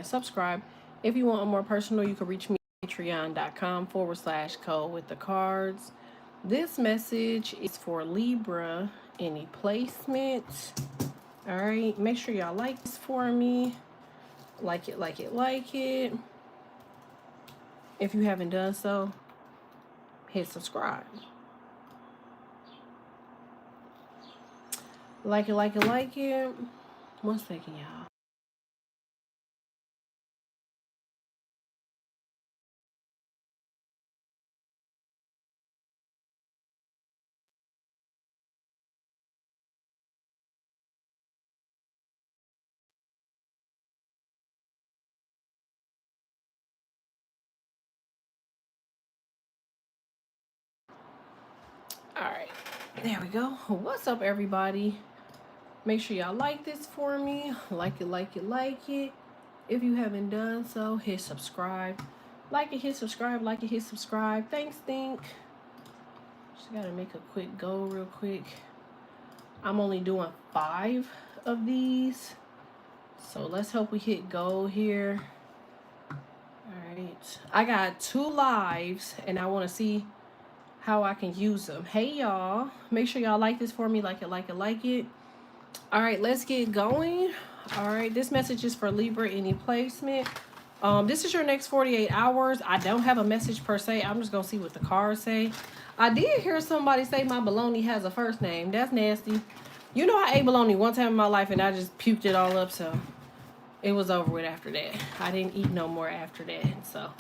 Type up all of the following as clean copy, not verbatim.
subscribe. If you want a more personal, you can reach me at patreon.com/code with the cards. This message is for Libra. Any placement. All right. Make sure y'all like this for me. Like it, like it, like it. If you haven't done so, hit subscribe. Like it, like it, like it. 1 second, y'all. All right, there we go. What's up, everybody? Make sure y'all like this for me. Like it, like it, like it. If you haven't done so, hit subscribe. Like it, hit subscribe. Like it, hit subscribe. Thanks, Think. Just gotta make a quick go real quick. I'm only doing 5 of these. So let's hope we hit go here. All right. I got 2 lives and I want to see how I can use them. Hey, y'all. Make sure y'all like this for me. Like it, like it, like it. All right, let's get going. All right, this message is for Libra, any placement. This is your next 48 hours. I don't have a message per se. I'm just going to see what the cards say. I did hear somebody say my bologna has a first name. That's nasty. You know, I ate bologna one time in my life and I just puked it all up. So it was over with after that. I didn't eat no more after that. So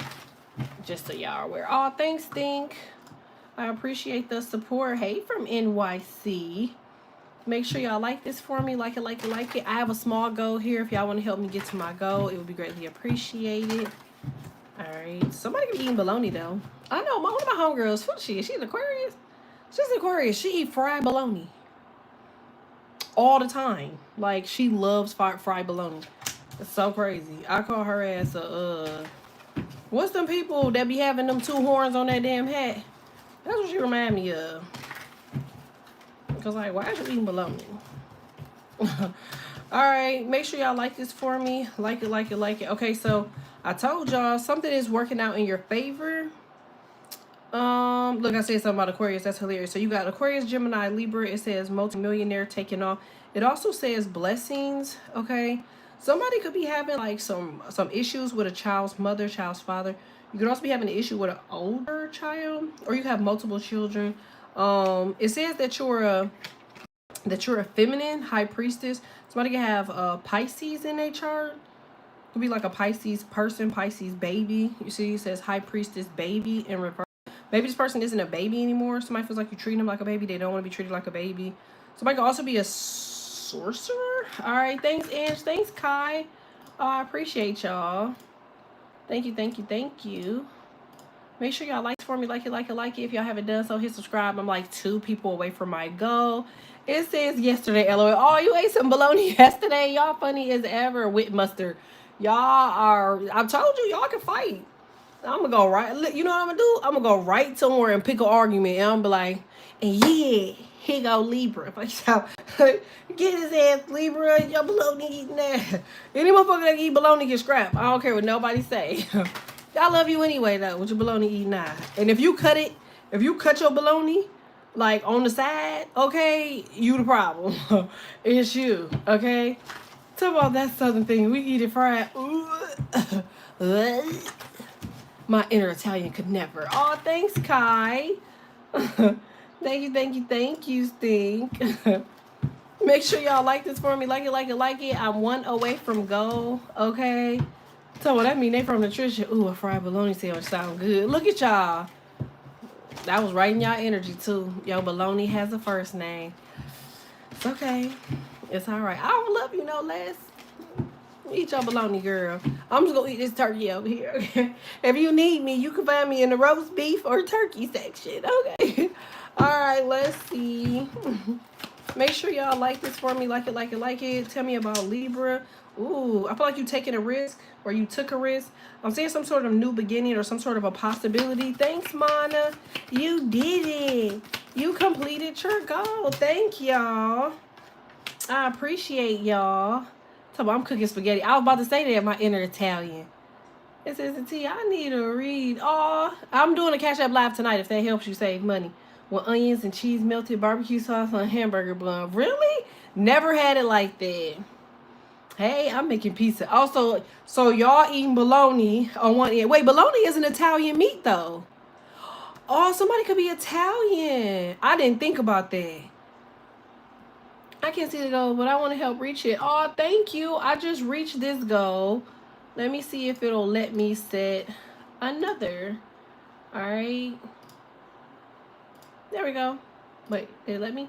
just so y'all are aware. Oh, thanks, Think. I appreciate the support. Hey, from NYC. Make sure y'all like this for me. Like it, like it, like it. I have a small goal here. If y'all want to help me get to my goal, it would be greatly appreciated. All right. Somebody be eating bologna, though. I know. One of my homegirls, who she is? She's an Aquarius? She's an Aquarius. She eat fried bologna all the time. Like, she loves fried bologna. It's so crazy. I call her ass a, what's them people that be having them 2 horns on that damn hat? That's what she remind me of. Because, like, why is you eating bologna? Alright, make sure y'all like this for me. Like it, like it, like it. Okay, so I told y'all something is working out in your favor. Look, I said something about Aquarius. That's hilarious. So you got Aquarius, Gemini, Libra. It says multi-millionaire taking off. It also says blessings. Okay, somebody could be having like some issues with a child's mother, child's father. You could also be having an issue with an older child, or you have multiple children. It says that you're a feminine high priestess. Somebody can have Pisces in their chart. Could be like a Pisces person, Pisces baby. You see, it says high priestess baby in reverse. Maybe this person isn't a baby anymore. Somebody feels like you're treating them like a baby. They don't want to be treated like a baby. Somebody can also be a sorcerer. All right, thanks, Ange. Thanks, Kai. Oh, I appreciate y'all. Thank you, thank you, thank you. Make sure y'all like for me. Like it, like it, like it. If y'all haven't done so, hit subscribe. I'm like 2 people away from my goal. It says yesterday, LOL. Oh, you ate some bologna yesterday. Y'all funny as ever. With mustard. Y'all are, I told you, y'all can fight. I'm gonna go right. You know what I'm gonna do? I'm gonna go right somewhere and pick an argument. And I'm gonna be like, and yeah, here go Libra. Get his ass, Libra. Your bologna eating that. Any motherfucker that eat bologna get scrapped. I don't care what nobody say. I love you anyway, though, with your bologna eating that. And if you cut your bologna, like, on the side, okay, you the problem. It's you, okay? Talk about that southern thing. We eat it fried. My inner Italian could never. Oh, thanks, Kai. Thank you, thank you, thank you, Stink. Make sure y'all like this for me. Like it, like it, like it. I'm 1 away from goal, okay? So what that mean? They from nutrition. Ooh, a fried bologna sandwich sound good. Look at y'all. That was right in y'all energy too. Yo, bologna has a first name. It's okay. It's all right. I don't love you no less. Eat your bologna, girl. I'm just gonna eat this turkey over here. Okay? If you need me, you can find me in the roast beef or turkey section. Okay. All right. Let's see. Make sure y'all like this for me. Like it, like it, like it. Tell me about Libra. Ooh, I feel like you taking a risk, or you took a risk. I'm seeing some sort of new beginning or some sort of a possibility. Thanks, Mana. You did it. You completed your goal. Thank y'all. I appreciate y'all. So I'm cooking spaghetti. I was about to say that, my inner Italian. It says, T, I need to read. Oh, I'm doing a Cash App Live tonight if that helps you save money. With onions and cheese, melted barbecue sauce on hamburger bun. Really? Never had it like that. Hey, I'm making pizza. Also, so y'all eating bologna on one end. Wait, bologna is an Italian meat, though. Oh, somebody could be Italian. I didn't think about that. I can't see the goal, but I want to help reach it. Oh, thank you. I just reached this goal. Let me see if it'll let me set another. All right. There we go. Wait, did it let me?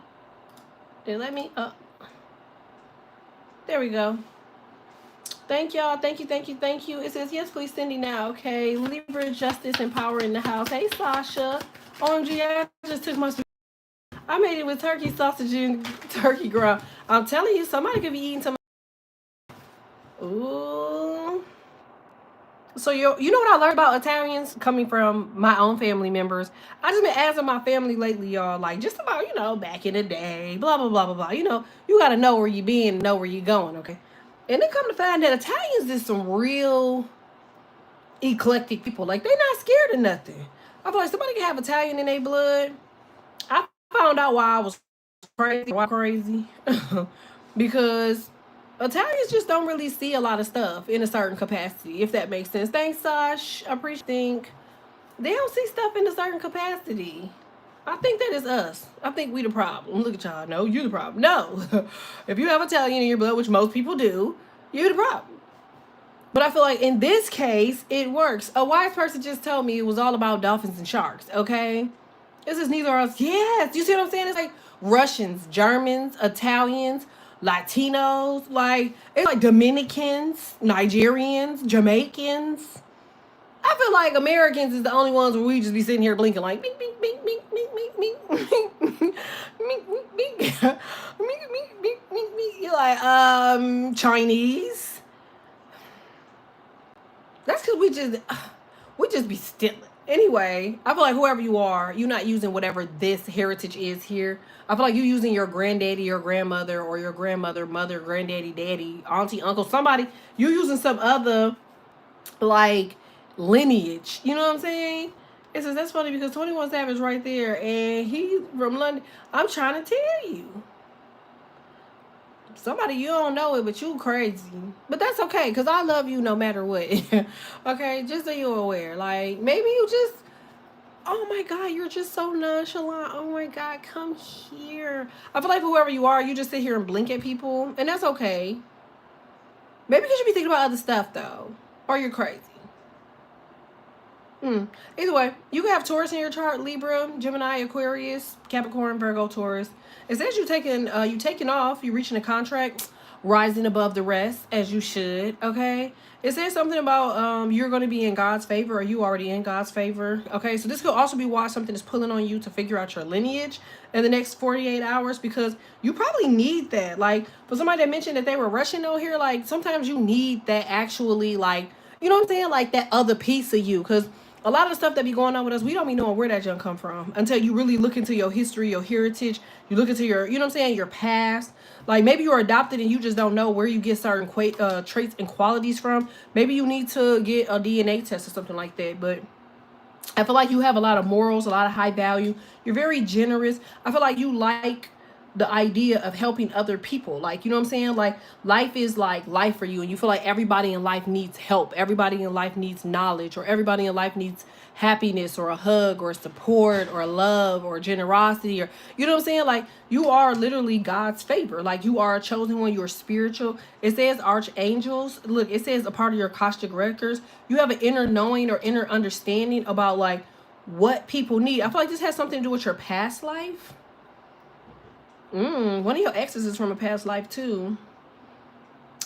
Did it let me? There we go. Thank y'all. Thank you, thank you, thank you. It says, yes, please, Cindy now. Okay. Libra, Justice, and Power in the house. Hey, Sasha. OMG, I just took my... I made it with turkey sausage and turkey ground. I'm telling you, somebody could be eating some... Ooh. So you know what I learned about Italians coming from my own family members? I just been asking my family lately, y'all, like just about, back in the day, blah, blah, blah, blah, blah. You got to know where you been and know where you going, okay? And then come to find that Italians is some real eclectic people. Like, they're not scared of nothing. I feel like somebody can have Italian in their blood. I found out why I was crazy. Because Italians just don't really see a lot of stuff in a certain capacity, if that makes sense. Thanks, Sash. I think they don't see stuff in a certain capacity. I think that is us. I think we the problem. Look at y'all. No, you the problem. No. If you have Italian in your blood, which most people do, you're the problem. But I feel like in this case, it works. A wise person just told me it was all about dolphins and sharks, okay? This is neither of us. Yes. You see what I'm saying? It's like Russians, Germans, Italians, Latinos, like it's like Dominicans, Nigerians, Jamaicans. I feel like Americans is the only ones where we just be sitting here blinking like bink, bink, bink, bink, bink, bink, bink, bink, bink, bink, bink, bink, bink. You're like, Chinese. That's because we just be stealing. Anyway, I feel like whoever you are, you're not using whatever this heritage is here. I feel like you're using your granddaddy, your grandmother, or your grandmother, mother, granddaddy, daddy, auntie, uncle, somebody. You're using some other, like, lineage. You know what I'm saying? It says, that's funny because 21 Savage right there, and he's from London. I'm trying to tell you. Somebody, you don't know it, but you crazy. But that's okay, because I love you no matter what. Okay? Just so you're aware. Like, maybe you just... Oh my God, you're just so nonchalant. Oh my God, come here. I feel like whoever you are, you just sit here and blink at people. And that's okay. Maybe because you be thinking about other stuff, though. Or you're crazy. Either way, you can have Taurus in your chart, Libra, Gemini, Aquarius, Capricorn, Virgo, Taurus. It says you taking off, you're reaching a contract, rising above the rest, as you should, okay? It says something about you're going to be in God's favor, or you already in God's favor, okay? So this could also be why something is pulling on you to figure out your lineage in the next 48 hours, because you probably need that. Like, for somebody that mentioned that they were Russian over here, like, sometimes you need that actually, like, you know what I'm saying? Like, that other piece of you, because a lot of the stuff that be going on with us, we don't be knowing where that junk come from until you really look into your history, your heritage. You look into your, you know what I'm saying, your past. Like, maybe you're adopted and you just don't know where you get certain traits and qualities from. Maybe you need to get a DNA test or something like that. But I feel like you have a lot of morals, a lot of high value. You're very generous. I feel like you like the idea of helping other people. Like, you know what I'm saying? Like, life is like life for you, and you feel like everybody in life needs help. Everybody in life needs knowledge, or everybody in life needs happiness, or a hug, or support, or love, or generosity, or, you know what I'm saying? Like, you are literally God's favor. Like, you are a chosen one. You're spiritual. It says archangels. Look, it says a part of your Akashic records. You have an inner knowing or inner understanding about, like, what people need. I feel like this has something to do with your past life. One of your exes is from a past life too.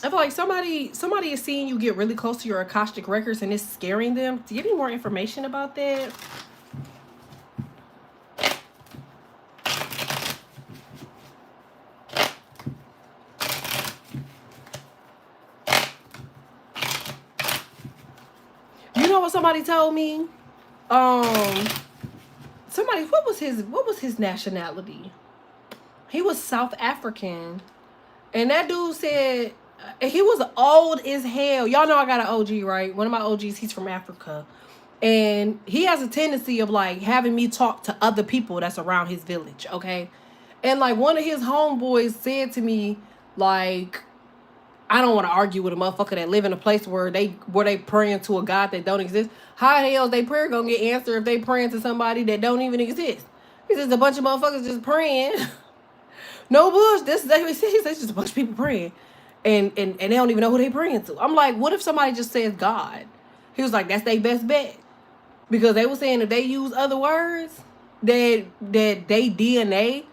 I feel like somebody is seeing you get really close to your Akashic records, and it's scaring them. To give you more information about that. You know what somebody told me? Somebody, what was his nationality? He was South African. And that dude said He was old as hell. Y'all know I got an OG, right? One of my OGs, he's from Africa. And he has a tendency of like having me talk to other people that's around his village, okay? And like one of his homeboys said to me, like, I don't want to argue with a motherfucker that live in a place where they praying to a God that don't exist. How the hell is they prayer gonna get answered if they praying to somebody that don't even exist? He says a bunch of motherfuckers just praying. No bush. This is he says just a bunch of people praying. And they don't even know who they praying to. I'm like, what if somebody just says God? He was like, that's their best bet. Because they were saying if they use other words, that they DNA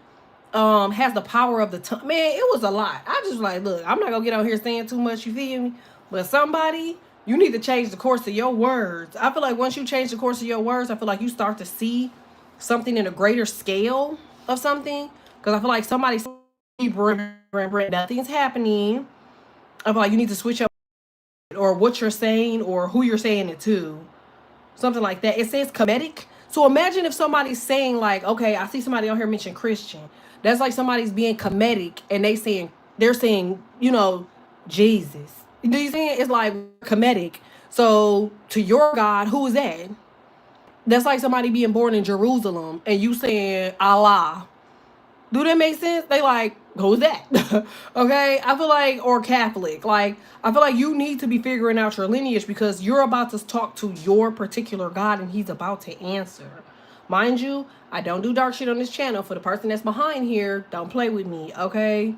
has the power of the tongue. Man, it was a lot. I just like, look, I'm not gonna get out here saying too much, you feel me? But somebody, you need to change the course of your words. I feel like once you change the course of your words, I feel like you start to see something in a greater scale of something. Because I feel like somebody's nothing's happening. I feel like you need to switch up or what you're saying or who you're saying it to. Something like that. It says comedic. So imagine if somebody's saying like, okay, I see somebody on here mention Christian. That's like somebody's being comedic and they're saying, you know, Jesus. Do you see it? It's like comedic. So to your God, who is that? That's like somebody being born in Jerusalem and you saying Allah. Do that make sense? They like, who's that? Okay? I feel like, or Catholic. Like, I feel like you need to be figuring out your lineage because you're about to talk to your particular God and he's about to answer. Mind you, I don't do dark shit on this channel. For the person that's behind here, don't play with me, okay?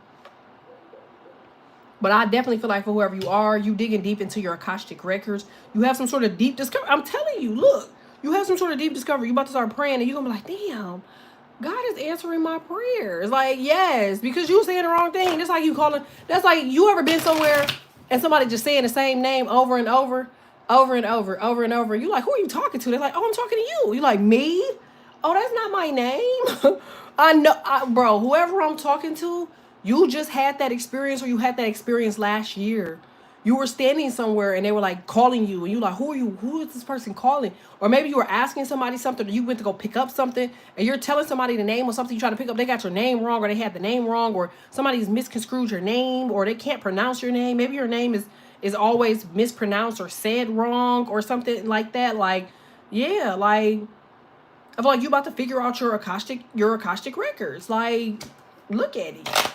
But I definitely feel like for whoever you are, you digging deep into your Akashic records. You have some sort of deep discovery. I'm telling you, look. You have some sort of deep discovery. You about to start praying and you're going to be like, damn. God is answering my prayers. Like, yes, because you saying the wrong thing. That's like you calling. That's like you ever been somewhere and somebody just saying the same name over and over, over and over, over and over. You like, who are you talking to? They're like, oh, I'm talking to you. You like, me? Oh, that's not my name. I know, bro. Whoever I'm talking to, you just had that experience, or you had that experience last year. You were standing somewhere and they were like calling you and you like, who are you? Who is this person calling? Or maybe you were asking somebody something or you went to go pick up something and you're telling somebody the name of something you try to pick up. They got your name wrong or they had the name wrong or somebody's misconstrued your name or they can't pronounce your name. Maybe your name is always mispronounced or said wrong or something like that. Like, yeah, like I feel like you about to figure out your Akashic records. Like, look at it.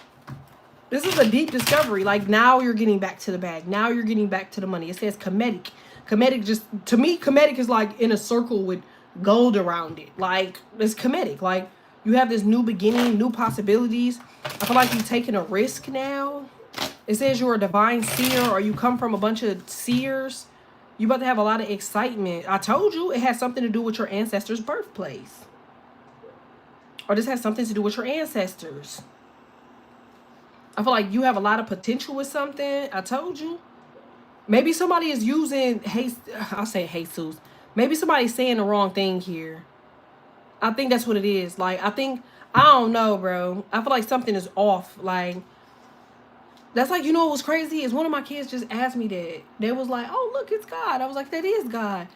This is a deep discovery. Like, now you're getting back to the bag. Now you're getting back to the money. It says comedic. Comedic just, to me, comedic is like in a circle with gold around it. Like, it's comedic. Like, you have this new beginning, new possibilities. I feel like you're taking a risk now. It says you're a divine seer or you come from a bunch of seers. You about to have a lot of excitement. I told you it has something to do with your ancestors' birthplace. Or this has something to do with your ancestors. I feel like you have a lot of potential with something. I told you. Maybe somebody is using, I'll say Jesus. Maybe somebody's saying the wrong thing here. I think that's what it is. Like, I don't know, bro. I feel like something is off. Like, that's like, you know what's crazy? Is one of my kids just asked me that. They was like, oh, look, it's God. I was like, that is God.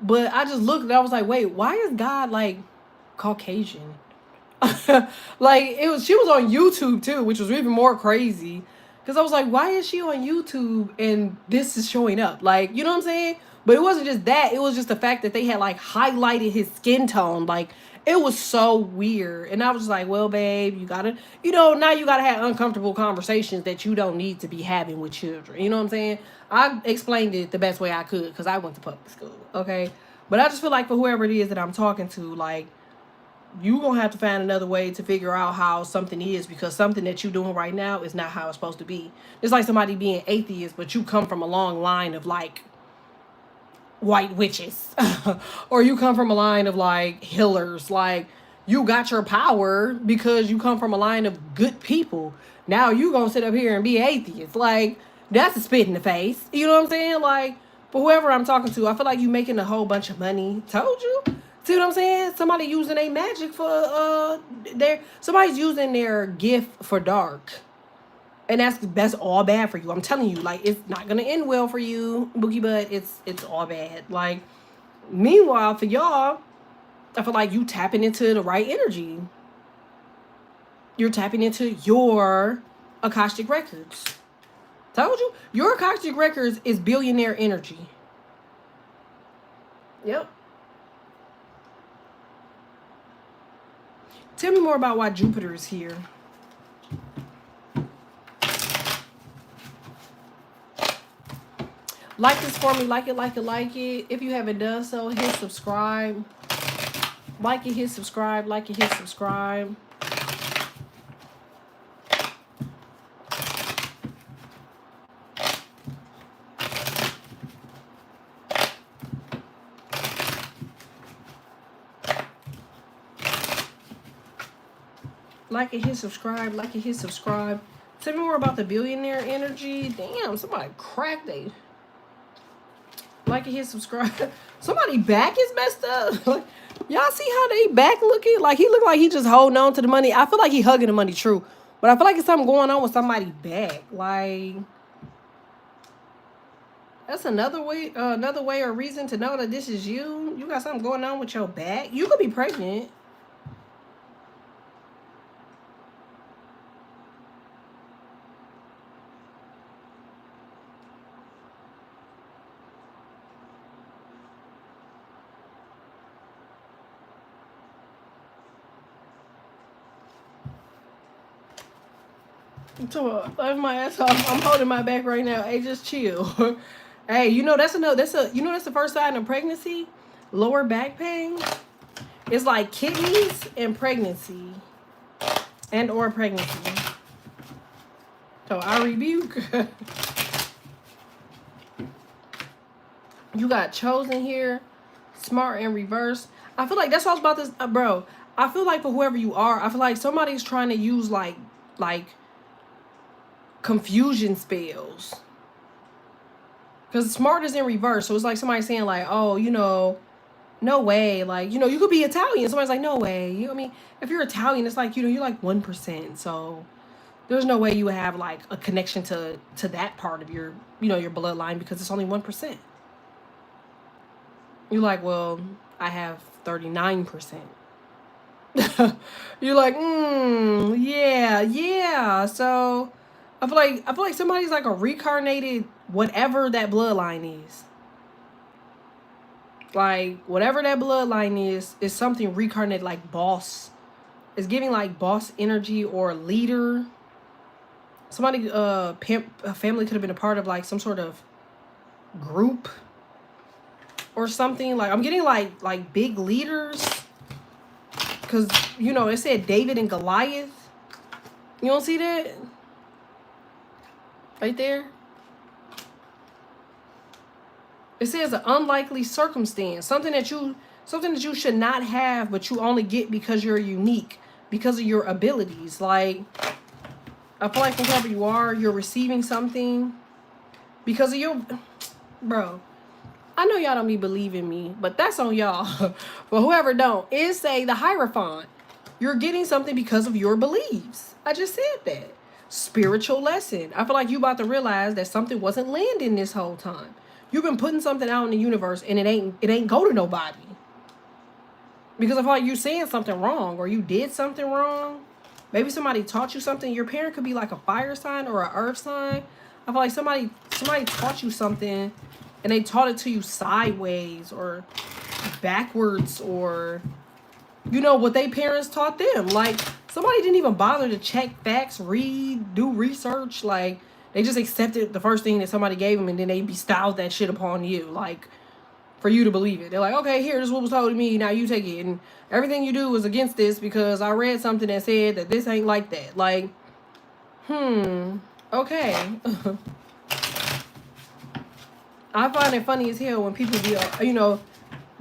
But I just looked and I was like, wait, why is God, like, Caucasian? Like, she was on YouTube too, which was even more crazy because I was like, why is she on YouTube and this is showing up? Like, you know what I'm saying? But it wasn't just that, it was just the fact that they had like highlighted his skin tone. Like, it was so weird. And I was like, well, babe, you gotta, now you gotta have uncomfortable conversations that you don't need to be having with children. You know what I'm saying? I explained it the best way I could because I went to public school, okay? But I just feel like for whoever it is that I'm talking to, like, you gonna have to find another way to figure out how something is, because something that you're doing right now is not how it's supposed to be. It's like somebody being atheist, but you come from a long line of like white witches, or you come from a line of like healers. Like, you got your power because you come from a line of good people. Now you gonna sit up here and be atheist? Like, that's a spit in the face. You know what I'm saying? Like, for whoever I'm talking to, I feel like you making a whole bunch of money. Told you. See what I'm saying? Somebody using a magic for somebody's using their gift for dark. And that's all bad for you. I'm telling you, like, it's not gonna end well for you, Boogie Butt. It's all bad. Like, meanwhile, for y'all, I feel like you tapping into the right energy. You're tapping into your Akashic records. Told you. Your Akashic records is billionaire energy. Yep. Tell me more about why Jupiter is here. Like this for me. Like it, like it, like it. If you haven't done so, hit subscribe. Like it, hit subscribe. Like it, hit subscribe. Like it, hit subscribe. Like it, hit subscribe. Tell me more about the billionaire energy. Damn, somebody cracked it. Like it, hit subscribe. Somebody back is messed up. Like, y'all see how they back looking? Like he look like he just holding on to the money. I feel like he hugging the money, true. But I feel like it's something going on with somebody back. Like that's another way or reason to know that this is you. You got something going on with your back. You could be pregnant. So my ass off. I'm holding my back right now. Hey, just chill. Hey, you know that's the first sign of pregnancy. Lower back pain. It's like kidneys and pregnancy, and or pregnancy. So I rebuke. You got chosen here, smart and reverse. I feel like that's all about this, bro. I feel like for whoever you are, I feel like somebody's trying to use like confusion spells. Because smart is in reverse. So it's like somebody saying like, oh, you know, no way. Like, you know, you could be Italian. Somebody's like, no way. You know what I mean? If you're Italian, it's like, you know, you're like 1%. So there's no way you would have like a connection to that part of your, you know, your bloodline because it's only 1%. You're like, well, I have 39%. You're like, yeah. So I feel like somebody's like a reincarnated whatever that bloodline is. Like whatever that bloodline is something reincarnated, like boss. It's giving like boss energy or leader. Somebody a family could have been a part of like some sort of group or something. Like I'm getting like big leaders. Cause you know it said David and Goliath. You don't see that? Right there. It says an unlikely circumstance. Something that you should not have, but you only get because you're unique, because of your abilities. Like I feel like whoever you are, you're receiving something because of your bro. I know y'all don't be believing me, but that's on y'all. But whoever don't, is say the Hierophant. You're getting something because of your beliefs. I just said that. Spiritual lesson. I feel like you about to realize that something wasn't landing this whole time. You've been putting something out in the universe and it ain't go to nobody. Because I feel like you're saying something wrong or you did something wrong. Maybe somebody taught you something. Your parent could be like a fire sign or an earth sign. I feel like somebody taught you something and they taught it to you sideways or backwards or, you know, what they parents taught them. Like, somebody didn't even bother to check facts, read, do research. Like, they just accepted the first thing that somebody gave them and then they bestowed that shit upon you. Like, for you to believe it. They're like, okay, here, this is what was told to me. Now you take it. And everything you do is against this because I read something that said that this ain't like that. Like, okay. I find it funny as hell when people be, you know,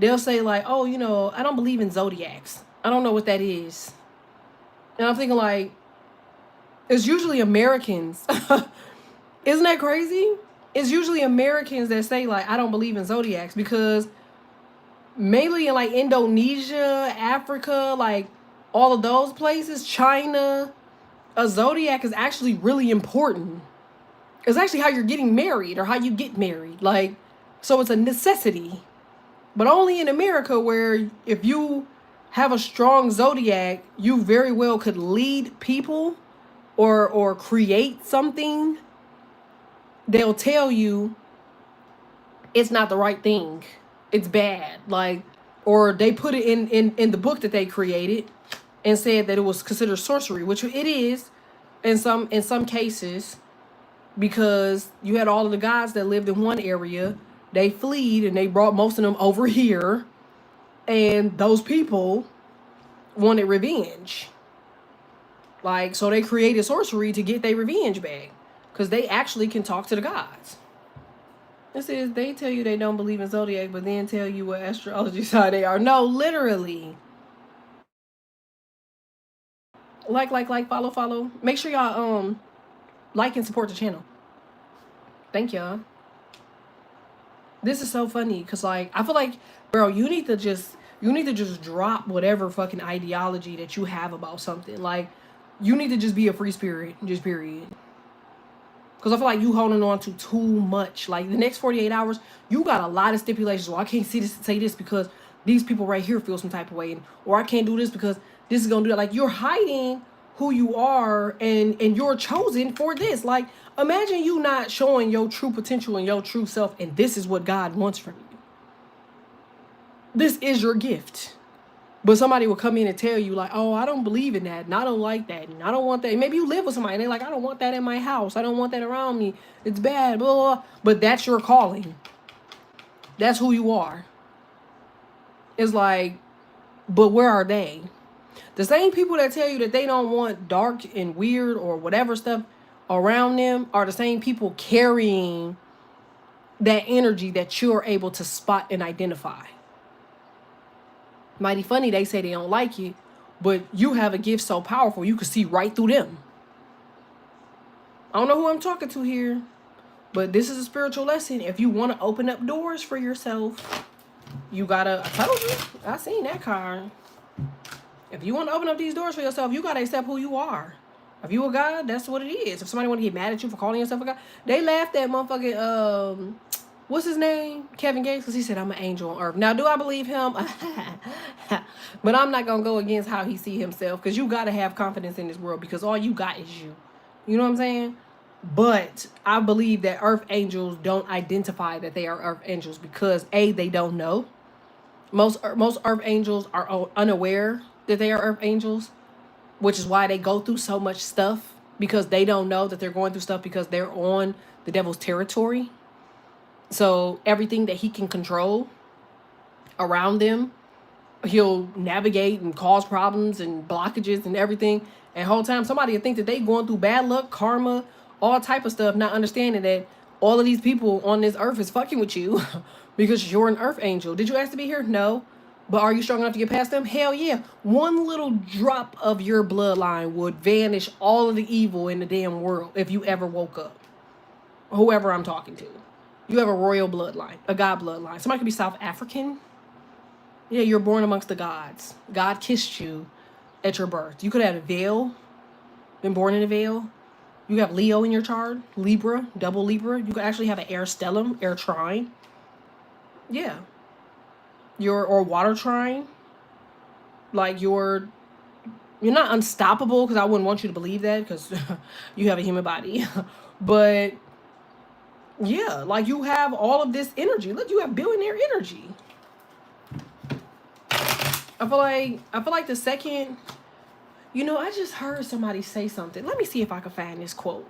they'll say like, oh, you know, I don't believe in zodiacs. I don't know what that is. And I'm thinking like, it's usually Americans. Isn't that crazy? It's usually Americans that say like, I don't believe in zodiacs because mainly in like Indonesia, Africa, like all of those places, China, a zodiac is actually really important. It's actually how you're getting married or how you get married. Like, so it's a necessity. But only in America where if you have a strong zodiac, you very well could lead people or create something they'll tell you it's not the right thing. It's bad. Like, or they put it in the book that they created and said that it was considered sorcery, which it is in some cases, because you had all of the gods that lived in one area. They fled and they brought most of them over here, and those people wanted revenge. Like, so they created sorcery to get their revenge back, because they actually can talk to the gods. This is, they tell you they don't believe in zodiac, but then tell you what astrology sign they are. No, literally. Like, follow. Make sure y'all like and support the channel. Thank y'all. This is so funny because, like, I feel like, bro, you need to just drop whatever fucking ideology that you have about something. Like, you need to just be a free spirit, just period. Because I feel like you holding on to too much. Like, the next 48 hours, you got a lot of stipulations. Well, I can't say this because these people right here feel some type of way. Or I can't do this because this is going to do that. Like, you're hiding who you are, and you're chosen for this. Like, imagine you not showing your true potential and your true self, and this is what God wants from you. This is your gift. But somebody will come in and tell you, like, oh, I don't believe in that, and I don't like that, and I don't want that. Maybe you live with somebody, and they're like, I don't want that in my house. I don't want that around me. It's bad, blah, blah, blah. But that's your calling. That's who you are. It's like, but where are they? The same people that tell you that they don't want dark and weird or whatever stuff around them are the same people carrying that energy that you're able to spot and identify. Mighty funny, they say they don't like you, but you have a gift so powerful you can see right through them. I don't know who I'm talking to here, but this is a spiritual lesson. If you want to open up doors for yourself, you gotta, I told you, I seen that card. If you want to open up these doors for yourself, you gotta accept who you are. If you a God, that's what it is. If somebody want to get mad at you for calling yourself a God, they laughed at motherfucking what's his name? Kevin Gates, because he said, I'm an angel on earth. Now, do I believe him? But I'm not going to go against how he see himself, because you got to have confidence in this world, because all you got is you. You know what I'm saying? But I believe that earth angels don't identify that they are earth angels because, A, they don't know. Most earth angels are unaware that they are earth angels, which is why they go through so much stuff, because they don't know that they're going through stuff because they're on the devil's territory. So everything that he can control around them, he'll navigate and cause problems and blockages and everything. And the whole time somebody will think that they going through bad luck, karma, all type of stuff, not understanding that all of these people on this earth is fucking with you because you're an earth angel. Did you ask to be here? No. But are you strong enough to get past them? Hell yeah. One little drop of your bloodline would vanish all of the evil in the damn world if you ever woke up. Whoever I'm talking to. You have a royal bloodline, a God bloodline. Somebody could be South African. Yeah, you're born amongst the gods. God kissed you at your birth. You could have a veil, been born in a veil. You have Leo in your chart, Libra, double Libra. You could actually have an air stellium, air trine. Yeah. Or water trine. Like you're not unstoppable, because I wouldn't want you to believe that, because you have a human body. But yeah, like you have all of this energy. Look, you have billionaire energy. I feel like the second, I just heard somebody say something. Let me see if I can find this quote.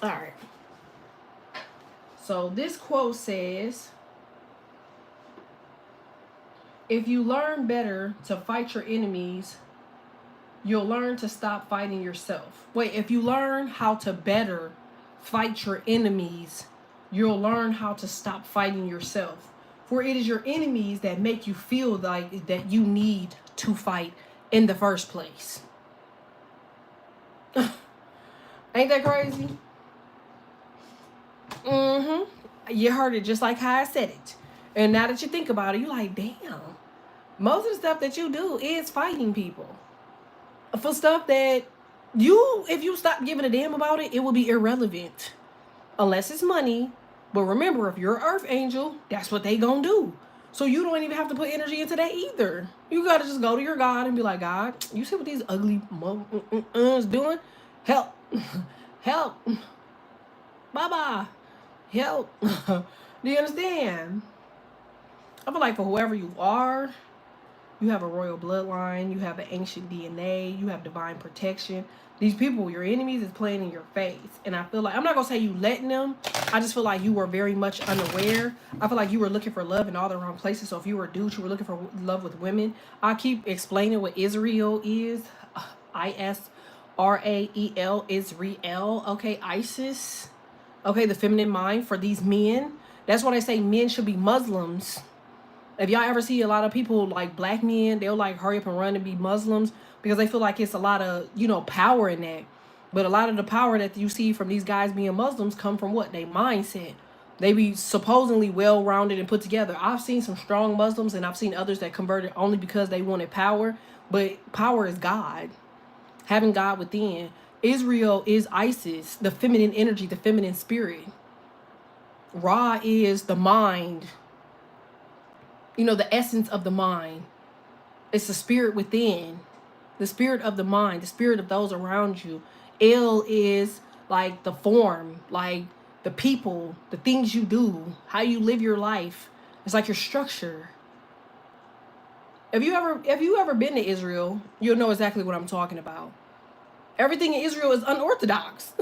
All right. So this quote says, if you learn better to fight your enemies, you'll learn to stop fighting yourself. Wait, if you learn how to better fight your enemies, you'll learn how to stop fighting yourself. For it is your enemies that make you feel like that you need to fight in the first place. Ain't that crazy? You heard it just like how I said it. And now that you think about it, you're like, damn. Most of the stuff that you do is fighting people. For stuff that if you stop giving a damn about it, it will be irrelevant. Unless it's money. But remember, if you're an earth angel, that's what they gonna do. So you don't even have to put energy into that either. You got to just go to your God and be like, God, you see what these ugly doing? Help. Help. Bye-bye. Help. Do you understand? I feel like for whoever you are, you have a royal bloodline, you have an ancient DNA, you have divine protection. These people, your enemies, is playing in your face. And I feel like, I'm not going to say you letting them. I just feel like you were very much unaware. I feel like you were looking for love in all the wrong places. So if you were a dude, you were looking for love with women. I keep explaining what Israel is. Israel, Israel. Okay, Isis. Okay, the feminine mind for these men. That's why they say men should be Muslims. If y'all ever see a lot of people like black men, they'll like hurry up and run and be Muslims because they feel like it's a lot of, power in that. But a lot of the power that you see from these guys being Muslims come from what? Their mindset. They be supposedly well-rounded and put together. I've seen some strong Muslims and I've seen others that converted only because they wanted power. But power is God. Having God within. Israel is Isis, the feminine energy, the feminine spirit. Ra is the mind. The essence of the mind. It's the spirit within. The spirit of the mind. The spirit of those around you. El is like the form. Like the people. The things you do. How you live your life. It's like your structure. If you ever been to Israel, you'll know exactly what I'm talking about. Everything in Israel is unorthodox.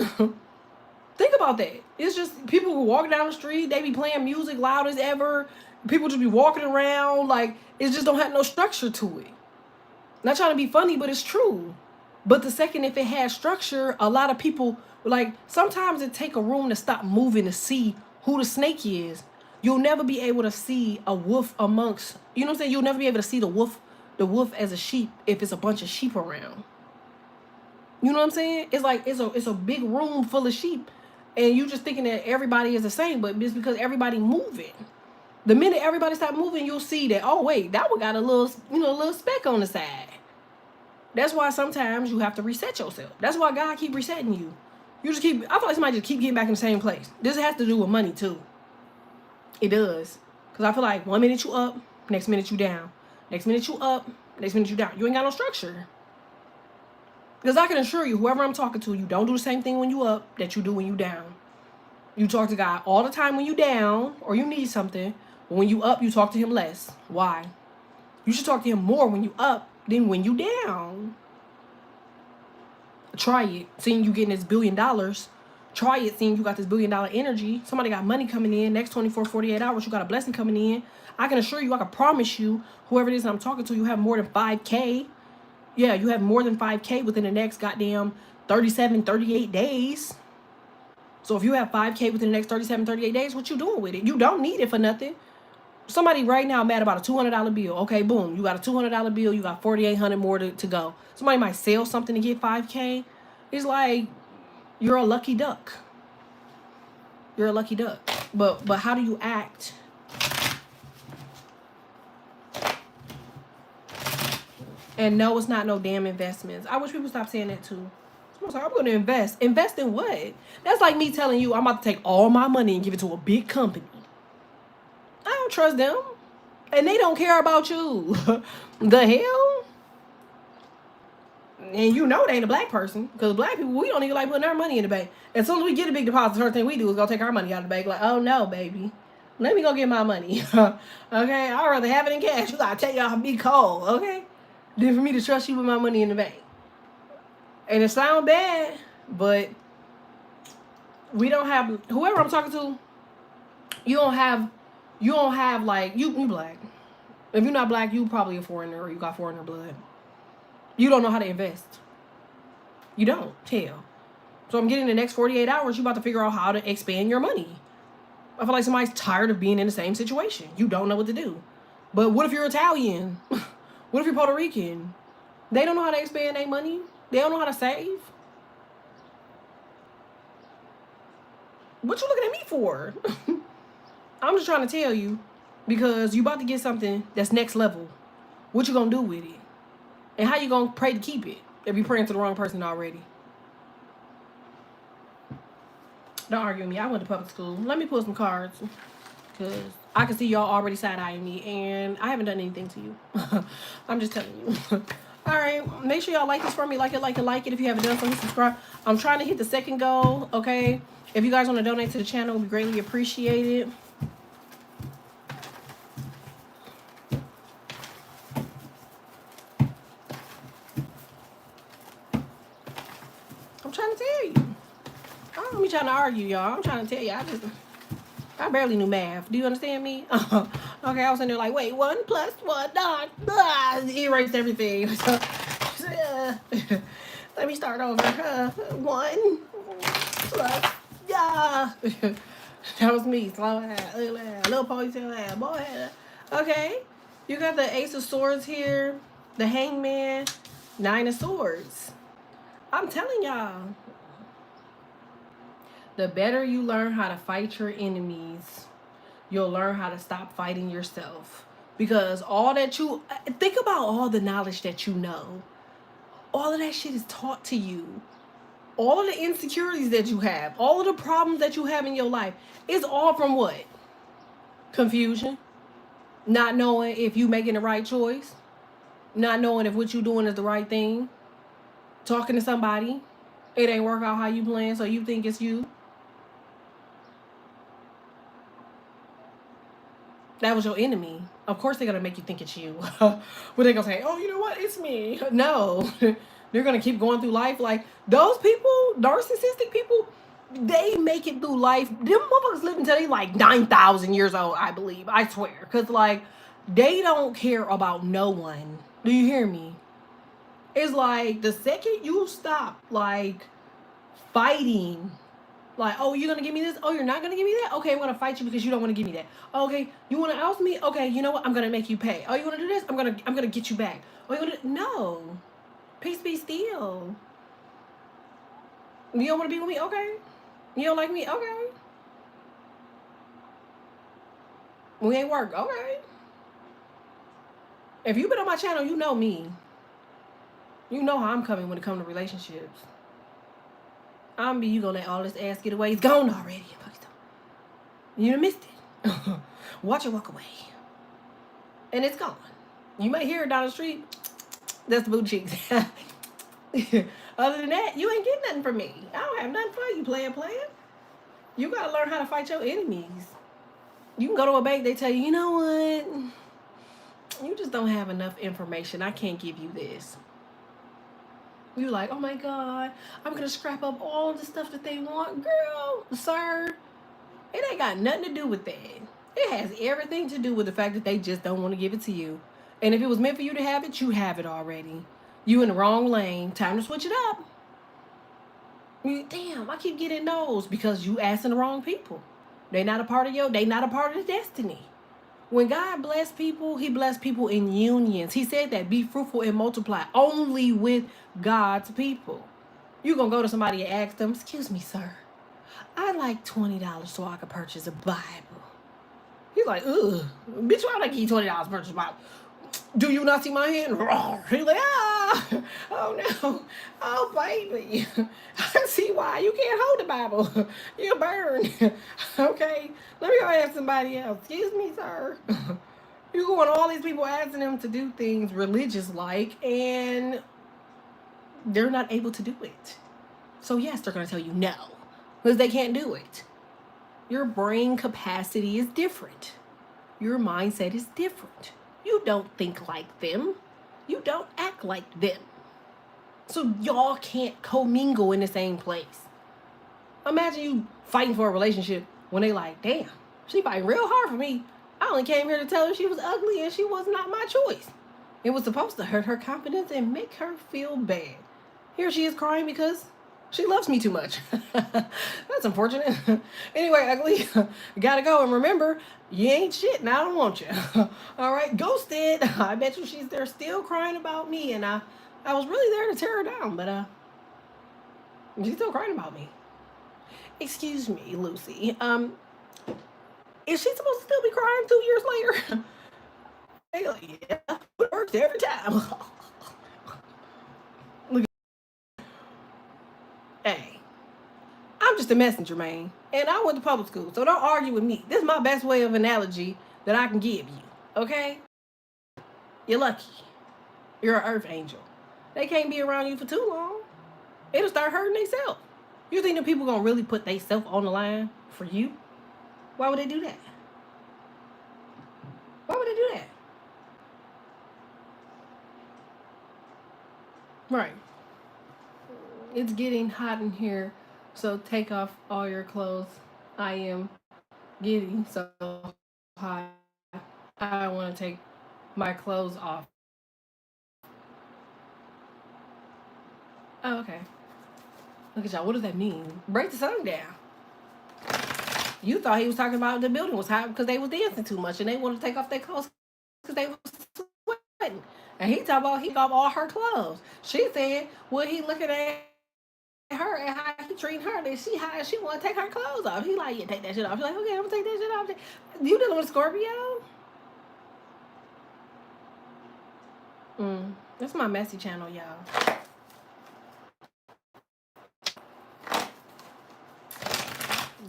Think about that. It's just people who walk down the street, they be playing music loud as ever. People just be walking around like it just don't have no structure to it. Not trying to be funny, but it's true. But the second if it has structure, a lot of people like sometimes it take a room to stop moving to see who the snake is. You'll never be able to see a wolf amongst, you know what I'm saying? You'll never be able to see the wolf as a sheep if it's a bunch of sheep around. You know what I'm saying? It's like it's a big room full of sheep. And you just thinking that everybody is the same, but it's because everybody moving. The minute everybody stop moving, you'll see that, oh wait, that one got a little, little speck on the side. That's why sometimes you have to reset yourself. That's why God keep resetting you. I feel like somebody just keep getting back in the same place. This has to do with money too. It does. Because I feel like 1 minute you up, next minute you down. Next minute you up, next minute you down. You ain't got no structure. Because I can assure you, whoever I'm talking to, you don't do the same thing when you up that you do when you down. You talk to God all the time when you down or you need something. But when you up, you talk to him less. Why? You should talk to him more when you up than when you down. Try it. Seeing you getting this $1 billion. Try it. Seeing you got this $1 billion energy. Somebody got money coming in. Next 24, 48 hours, you got a blessing coming in. I can assure you, I can promise you, whoever it is that I'm talking to, you have more than 5K. Yeah, you have more than 5K within the next goddamn 37, 38 days. So if you have 5K within the next 37, 38 days, what you doing with it? You don't need it for nothing. Somebody right now mad about a $200 bill. Okay, boom. You got a $200 bill. You got $4,800 more to go. Somebody might sell something to get 5K. It's like, you're a lucky duck. You're a lucky duck. But how do you act? And no, it's not no damn investments. I wish people stop saying that too. Like, I'm going to invest. Invest in what? That's like me telling you I'm about to take all my money and give it to a big company. I don't trust them. And they don't care about you. The hell? And you know they ain't a black person. Because black people, we don't even like putting our money in the bank. As soon as we get a big deposit, the first thing we do is go take our money out of the bank. Like, oh no, baby. Let me go get my money. Okay? I'd rather have it in cash. You got to tell y'all be cold. Okay? Than for me to trust you with my money in the bank. And it sounds bad, but we don't have, whoever I'm talking to, you don't have like, you black. If you're not black, you probably a foreigner or you got foreigner blood. You don't know how to invest. You don't. Hell. So I'm getting the next 48 hours, you about to figure out how to expand your money. I feel like somebody's tired of being in the same situation. You don't know what to do. But what if you're Italian? What if you're Puerto Rican? They don't know how to expand their money. They don't know how to save. What you looking at me for? I'm just trying to tell you, because you about to get something that's next level. What you gonna do with it? And how you gonna pray to keep it if you're praying to the wrong person already? Don't argue with me. I went to public school. Let me pull some cards. Because I can see y'all already side-eyeing me, and I haven't done anything to you. I'm just telling you. All right, make sure y'all like this for me. Like it. If you haven't done so, hit subscribe. I'm trying to hit the second goal, okay? If you guys want to donate to the channel, we greatly appreciate it. I'm trying to tell you. I don't be trying to argue, y'all. I'm trying to tell you. I barely knew math. Do you understand me? Okay, I was in there like, wait, 1 plus 1, erased everything. So, let me start over. 1 plus, that was me. Slow ass, little ponytail ass, boy. Okay, you got the Ace of Swords here, the Hangman, 9 of Swords. I'm telling y'all, the better you learn how to fight your enemies, you'll learn how to stop fighting yourself. Because all that think about all the knowledge that you know. All of that shit is taught to you. All of the insecurities that you have, all of the problems that you have in your life, is all from what? Confusion. Not knowing if you making the right choice. Not knowing if what you doing is the right thing. Talking to somebody. It ain't work out how you plan, so you think it's you. That was your enemy. Of course they're going to make you think it's you. But they're going to say, oh, you know what? It's me. No. They're going to keep going through life. Like, those people, narcissistic people, they make it through life. Them motherfuckers live until they like 9,000 years old, I believe. I swear. Because, like, they don't care about no one. Do you hear me? It's like, the second you stop, like, fighting, like, oh, you're going to give me this? Oh, you're not going to give me that? Okay, I'm going to fight you because you don't want to give me that. Okay, you want to oust me? Okay, you know what? I'm going to make you pay. Oh, you want to do this? I'm going to get you back. Oh, you want to? No. Peace be still. You don't want to be with me? Okay. You don't like me? Okay. We ain't work. Okay. If you've been on my channel, you know me. You know how I'm coming when it comes to relationships. You gonna let all this ass get away? It's gone already. You done missed it. Watch it walk away. And it's gone. You might hear it down the street. That's the booty cheeks. Other than that, you ain't getting nothing from me. I don't have nothing for you, player. You gotta learn how to fight your enemies. You can go to a bank, they tell you, you know what? You just don't have enough information. I can't give you this. You're like, oh my God, I'm gonna scrap up all of the stuff that they want. Girl, sir, it ain't got nothing to do with that. It has everything to do with the fact that they just don't want to give it to you. And if it was meant for you to have it, you have it already. You in the wrong lane. Time to switch it up. Damn, I keep getting no's because you asking the wrong people. They not a part of the destiny. When God bless people, he bless people in unions. He said that, be fruitful and multiply only with God's people. You gonna go to somebody and ask them, excuse me, sir, I'd like $20 so I could purchase a Bible. He's like, ugh, bitch, why would I give you $20 to purchase a Bible? Do you not see my hand? He's like, oh no, oh baby, I see why you can't hold the Bible. You'll burn. Okay, let me go ask somebody else. Excuse me, sir. You going all these people asking them to do things religious-like, and they're not able to do it. So yes, they're going to tell you no, because they can't do it. Your brain capacity is different. Your mindset is different. You don't think like them. You don't act like them. So y'all can't commingle in the same place. Imagine you fighting for a relationship when they like, damn, she fighting real hard for me. I only came here to tell her she was ugly and she was not my choice. It was supposed to hurt her confidence and make her feel bad. Here she is crying because she loves me too much. That's unfortunate. Anyway, ugly, gotta go. And remember, you ain't shit and I don't want you. All right, ghosted. I bet you she's there still crying about me. And I was really there to tear her down, but she's still crying about me. Excuse me, Lucy. Is she supposed to still be crying 2 years later? Hell yeah, it works every time. Look, hey, I'm just just a messenger, man. And I went to public school, so don't argue with me. This is my best way of analogy that I can give you, okay? You're lucky. You're an earth angel. They can't be around you for too long. It'll start hurting themselves. You think that people gonna really put themselves on the line for you? Why would they do that? Why would they do that? Right. It's getting hot in here, so take off all your clothes. I am getting so hot. I want to take my clothes off. Oh, okay. Look at y'all. What does that mean? Break the song down. You thought he was talking about the building was hot because they was dancing too much and they wanted to take off their clothes because they was sweating. And he talking about he got all her clothes. She said, well, he looking at her and how he treating her, that she want to take her clothes off. He like, yeah, take that shit off. She's like, okay, I'm gonna take that shit off. You dealing with Scorpio? That's my messy channel, y'all.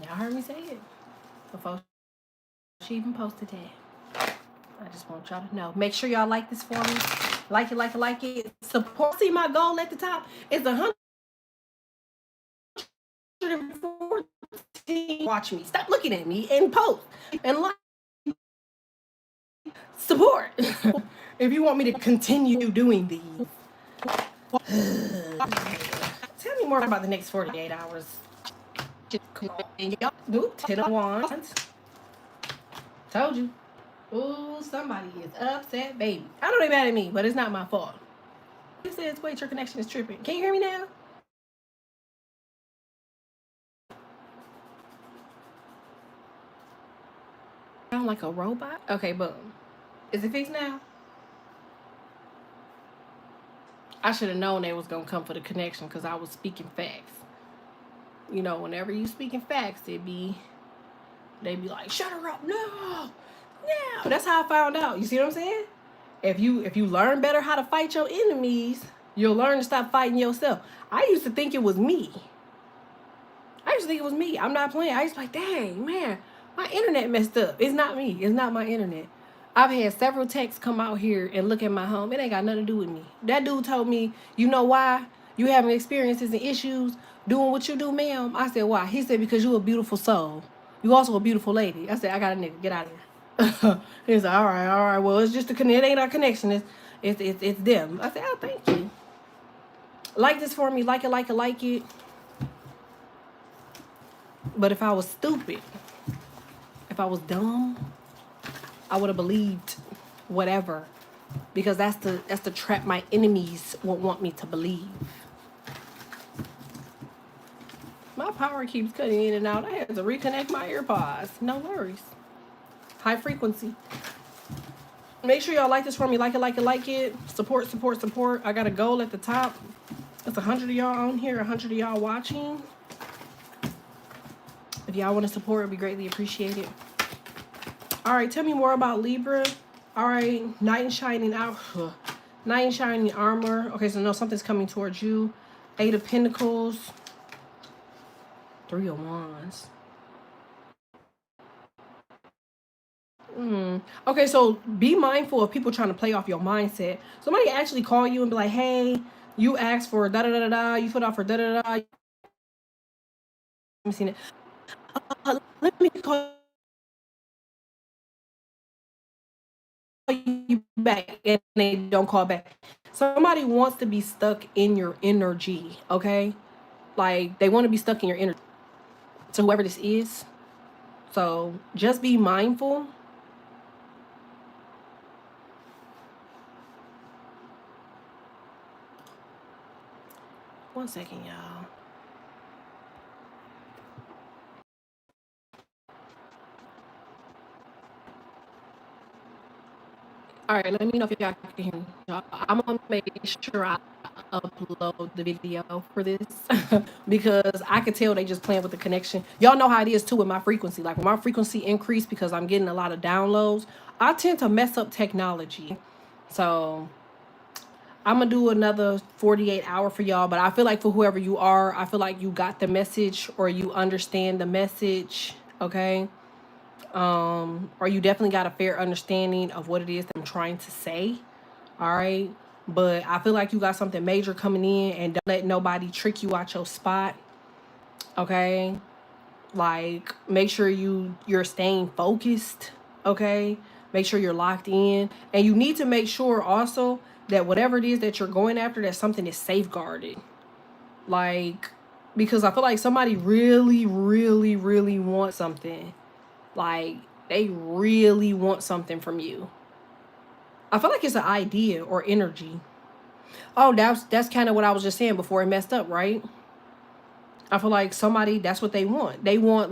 Y'all heard me say it before she even posted that. I just want y'all to know. Make sure y'all like this for me. Like it. Support. See my goal at the top is 114. Watch me. Stop looking at me and post and like. Support. If you want me to continue doing these. Tell me more about the next 48 hours. Oop, 10 of Wands. Told you. Ooh, somebody is upset, baby. I know they mad at me, but it's not my fault. It says, wait, your connection is tripping. Can you hear me now? Sound like a robot? Okay, boom. Is it fixed now? I should have known they was going to come for the connection because I was speaking facts. You know, whenever you speaking facts, they be like, shut her up. No. That's how I found out. You see what I'm saying? If you learn better how to fight your enemies, you'll learn to stop fighting yourself. I used to think it was me. I'm not playing. I used to be like, dang, man, my internet messed up. It's not me. It's not my internet. I've had several texts come out here and look at my home. It ain't got nothing to do with me. That dude told me, you know why? You having experiences and issues doing what you do, ma'am? I said, why? He said, because you a beautiful soul. You also a beautiful lady. I said, I got a nigga. Get out of here. He said, all right. Well, it's just it ain't our connection. It's them. I said, oh, thank you. Like this for me. Like it. But if I was stupid, if I was dumb, I would have believed whatever. Because that's the trap my enemies won't want me to believe. My power keeps cutting in and out. I had to reconnect my earpods. No worries. High frequency. Make sure y'all like this for me. Like it. Support. I got a goal at the top. It's 100 of y'all on here. 100 of y'all watching. If y'all want to support, it'd be greatly appreciated. All right, tell me more about Libra. All right, knight in shining out. Knight in shining armor. Okay, so no, something's coming towards you. 8 of Pentacles. 3 of Wands. Okay, so be mindful of people trying to play off your mindset. Somebody actually call you and be like, hey, you asked for da-da-da-da-da. You put off for da-da-da-da. Let me see it. Let me call you back, and they don't call back. Somebody wants to be stuck in your energy, okay? Like, they want to be stuck in your energy. So whoever this is. So just be mindful. One second, y'all. All right, let me know if y'all can hear me. I'm gonna make sure I upload the video for this because I could tell they just playing with the connection. Y'all know how it is too with my frequency. Like when my frequency increase because I'm getting a lot of downloads, I tend to mess up technology. So I'm gonna do another 48-hour for y'all, but I feel like for whoever you are, I feel like you got the message or you understand the message, okay? Or you definitely got a fair understanding of what it is that I'm trying to say, all right? But I feel like you got something major coming in, and don't let nobody trick you out your spot, okay? Like, make sure you're staying focused, okay? Make sure you're locked in, and you need to make sure also that whatever it is that you're going after, that something is safeguarded. Like, because I feel like somebody really, really, really wants something. Like, they really want something from you. I feel like it's an idea or energy. Oh, that's kind of what I was just saying before it messed up, right? I feel like somebody, that's what they want. They want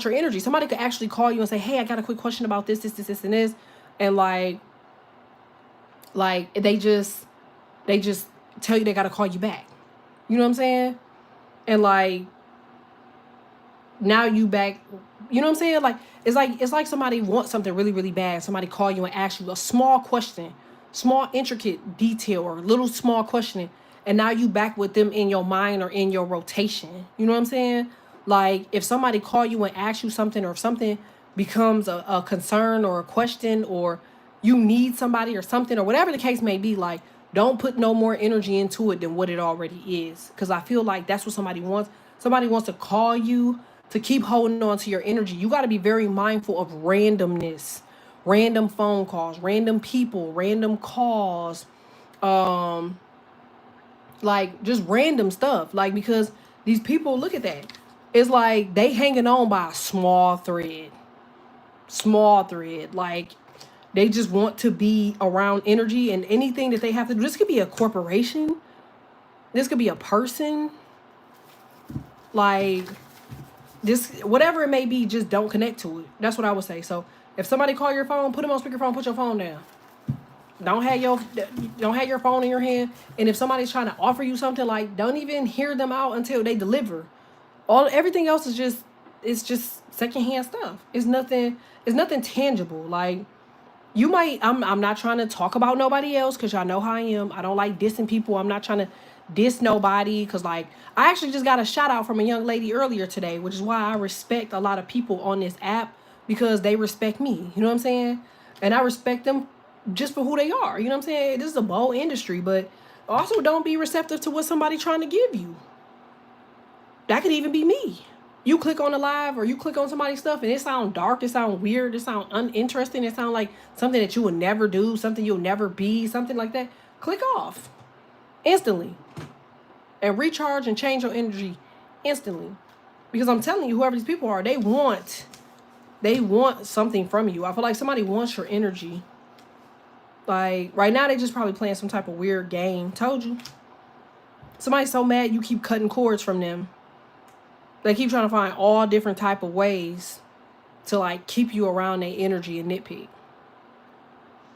your energy. Somebody could actually call you and say, "Hey, I got a quick question about this, and this," and like they just tell you they gotta call you back. You know what I'm saying? And like now you back. You know what I'm saying? Like it's like somebody wants something really, really bad. Somebody call you and ask you a small question, small intricate detail or little small question, and now you back with them in your mind or in your rotation. You know what I'm saying? Like if somebody call you and ask you something, or if something becomes a concern or a question, or you need somebody or something, or whatever the case may be, like don't put no more energy into it than what it already is. Because I feel like that's what somebody wants. Somebody wants to call you to keep holding on to your energy. You got to be very mindful of randomness, random phone calls, random people, random calls, um, like just random stuff. Like because these people, look at that. It's like they hanging on by a small thread. Like they just want to be around energy, and anything that they have to do. This could be a corporation. This could be a person. Like this, whatever it may be, just don't connect to it. That's what I would say. So if somebody call your phone, put them on speakerphone, put your phone down. Don't have your phone in your hand. And if somebody's trying to offer you something, like don't even hear them out until they deliver. Everything else is just, it's just secondhand stuff. It's nothing tangible. Like you might, I'm not trying to talk about nobody else because y'all know how I am. I don't like dissing people. I'm not trying to diss nobody because like I actually just got a shout out from a young lady earlier today, which is why I respect a lot of people on this app, because they respect me. You know what I'm saying? And I respect them just for who they are. You know what I'm saying? This is a bold industry, but also don't be receptive to what somebody trying to give you. That could even be me. You click on a live or you click on somebody's stuff and it sound dark, it sound weird, it sound uninteresting, it sound like something that you would never do, something you'll never be, something like that. Click off instantly and recharge and change your energy instantly. Because I'm telling you, whoever these people are, they want something from you. I feel like somebody wants your energy. Like right now they just probably playing some type of weird game. Told you. Somebody's so mad you keep cutting cords from them. They keep trying to find all different type of ways to like keep you around their energy and nitpick.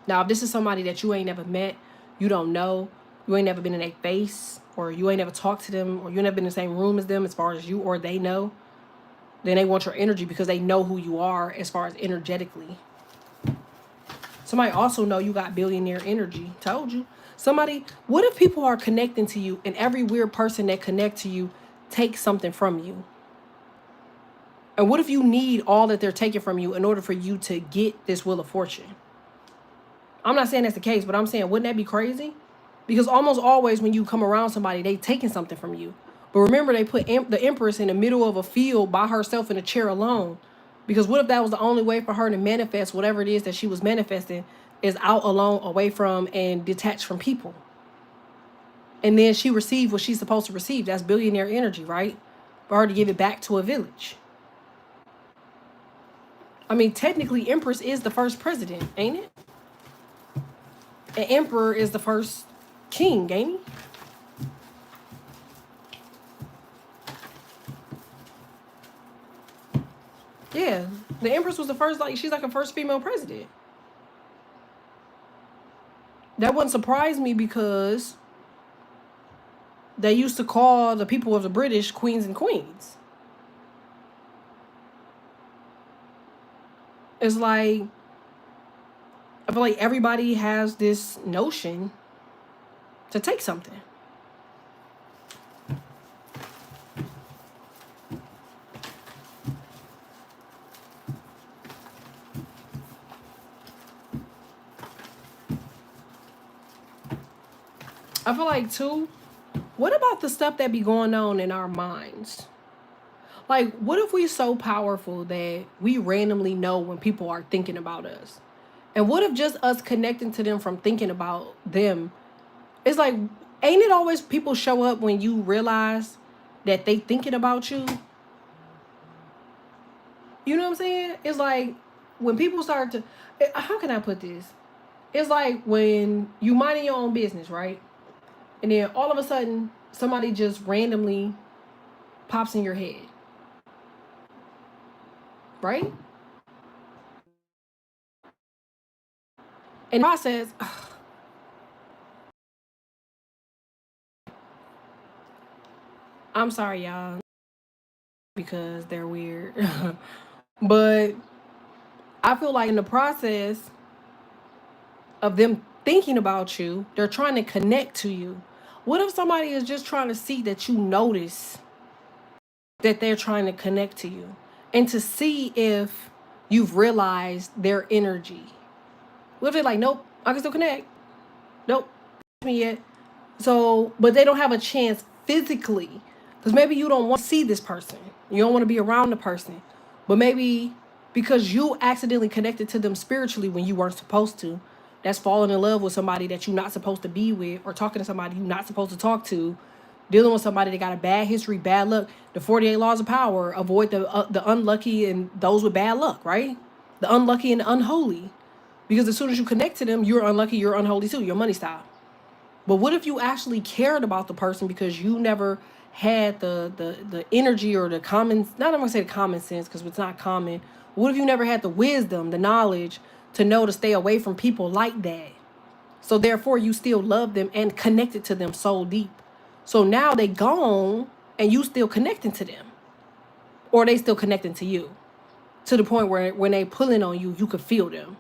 Now, if this is somebody that you ain't never met, you don't know, you ain't never been in their face, or you ain't never talked to them, or you ain't never been in the same room as them as far as you or they know, then they want your energy because they know who you are as far as energetically. Somebody also know you got billionaire energy. Told you. Somebody, what if people are connecting to you and every weird person that connect to you takes something from you? And what if you need all that they're taking from you in order for you to get this Wheel of Fortune? I'm not saying that's the case, but I'm saying, wouldn't that be crazy? Because almost always when you come around somebody, they taking something from you. But remember, they put the Empress in the middle of a field by herself in a chair alone. Because what if that was the only way for her to manifest whatever it is that she was manifesting, is out alone, away from and detached from people? And then she received what she's supposed to receive. That's billionaire energy, right? For her to give it back to a village. I mean, technically, Empress is the first president, ain't it? And Emperor is the first king, ain't he? Yeah, the Empress was the first, like, she's like a first female president. That wouldn't surprise me because they used to call the people of the British queens and queens. It's like, I feel like everybody has this notion to take something. I feel like too, what about the stuff that be going on in our minds? Like, what if we so powerful that we randomly know when people are thinking about us? And what if just us connecting to them from thinking about them? It's like, ain't it always people show up when you realize that they thinking about you? You know what I'm saying? It's like when people start to, how can I put this? It's like when you minding your own business, right? And then all of a sudden, somebody just randomly pops in your head, right? And the process, I'm sorry, y'all, because they're weird. But I feel like in the process of them thinking about you, they're trying to connect to you. What if somebody is just trying to see that you notice that they're trying to connect to you and to see if you've realized their energy? What if they're like, nope, I can still connect. Nope, me yet. So, but they don't have a chance physically because maybe you don't want to see this person. You don't want to be around the person. But maybe because you accidentally connected to them spiritually when you weren't supposed to, that's falling in love with somebody that you're not supposed to be with, or talking to somebody you're not supposed to talk to, dealing with somebody that got a bad history, bad luck. The 48 laws of power: avoid the unlucky and those with bad luck, right? The unlucky and the unholy. Because as soon as you connect to them, you're unlucky, you're unholy too, your money style. But what if you actually cared about the person because you never had the energy or the common, not I'm gonna say the common sense because it's not common. What if you never had the wisdom, the knowledge to know to stay away from people like that? So therefore you still love them and connected to them so deep. So now they gone and you still connecting to them. Or they still connecting to you. To the point where when they pulling on you, you could feel them.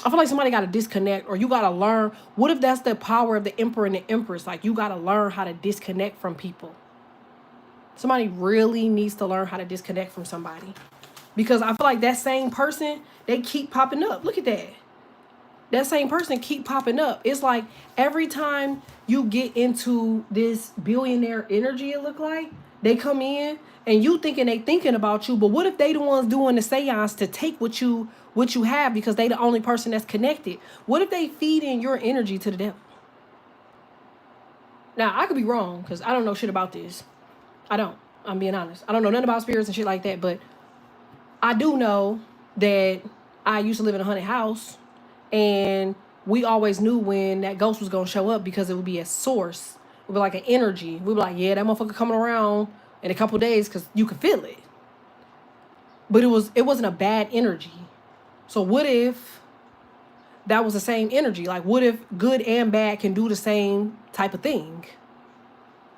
I feel like somebody got to disconnect, or you got to learn. What if that's the power of the emperor and the empress? Like, you got to learn how to disconnect from people. Somebody really needs to learn how to disconnect from somebody. Because I feel like that same person, they keep popping up. Look at that. That same person keep popping up. It's like every time you get into this billionaire energy, it look like, they come in and you thinking they thinking about you, but what if they the ones doing the seance to take what you have because they the only person that's connected? What if they feed in your energy to the devil? Now, I could be wrong because I don't know shit about this. I don't. I'm being honest. I don't know nothing about spirits and shit like that, but I do know that I used to live in a haunted house, and we always knew when that ghost was going to show up because it would be a source. It would be like an energy. We'd be like, yeah, that motherfucker coming around in a couple of days because you could feel it. But it wasn't a bad energy. So what if that was the same energy? Like, what if good and bad can do the same type of thing?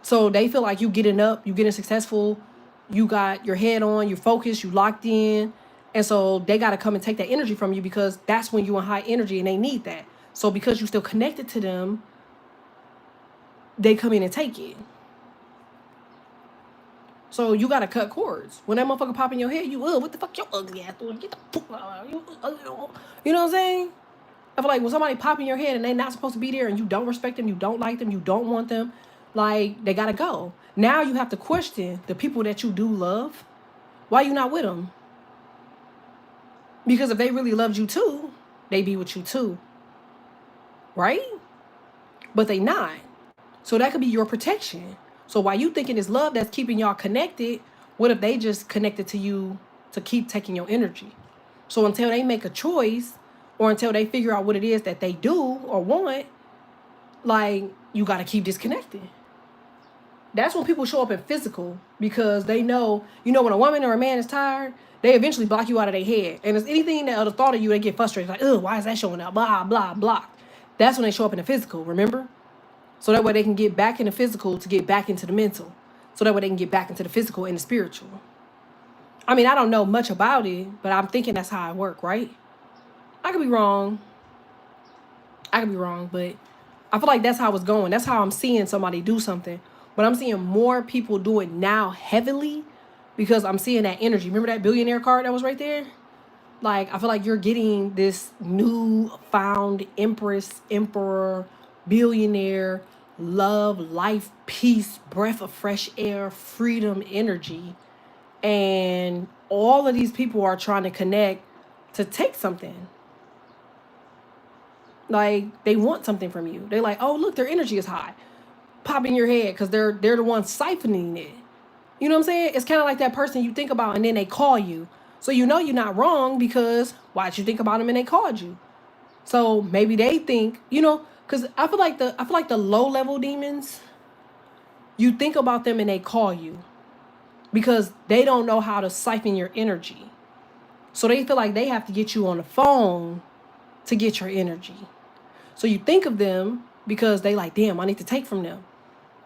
So they feel like you getting up, you getting successful, you got your head on, you're focused, you locked in. And so they got to come and take that energy from you because that's when you're in high energy and they need that. So because you're still connected to them, they come in and take it. So you got to cut cords. When that motherfucker pop in your head, what the fuck your ugly ass doing? Get the fuck out. You know what I'm saying? I feel like when somebody pop in your head and they not supposed to be there and you don't respect them, you don't like them, you don't want them, like, they got to go. Now you have to question the people that you do love. Why you not with them? Because if they really loved you too, they be with you too. Right? But they not. So that could be your protection. So while you thinking it's love that's keeping y'all connected, what if they just connected to you to keep taking your energy? So until they make a choice, or until they figure out what it is that they do or want, like, you got to keep disconnecting. That's when people show up in physical, because they know, when a woman or a man is tired, they eventually block you out of their head. And it's anything that the thought of you, they get frustrated. Like, ugh, why is that showing up? Blah, blah, blah. That's when they show up in the physical, remember? So that way they can get back in the physical to get back into the mental. So that way they can get back into the physical and the spiritual. I mean, I don't know much about it, but I'm thinking that's how it works, right? I could be wrong. But I feel like that's how it's going. That's how I'm seeing somebody do something. But I'm seeing more people do it now heavily because I'm seeing that energy. Remember that billionaire card that was right there? Like, I feel like you're getting this new found empress, emperor, billionaire, love, life, peace, breath of fresh air, freedom energy. And all of these people are trying to connect to take something. Like, they want something from you. They're like, oh, look, their energy is high. Pop in your head because they're the ones siphoning it. You know what I'm saying? It's kind of like that person you think about and then they call you. So you know you're not wrong because why'd you think about them and they called you? So maybe they think, because I feel like the low level demons, you think about them and they call you because they don't know how to siphon your energy. So they feel like they have to get you on the phone to get your energy. So you think of them because they like, damn, I need to take from them.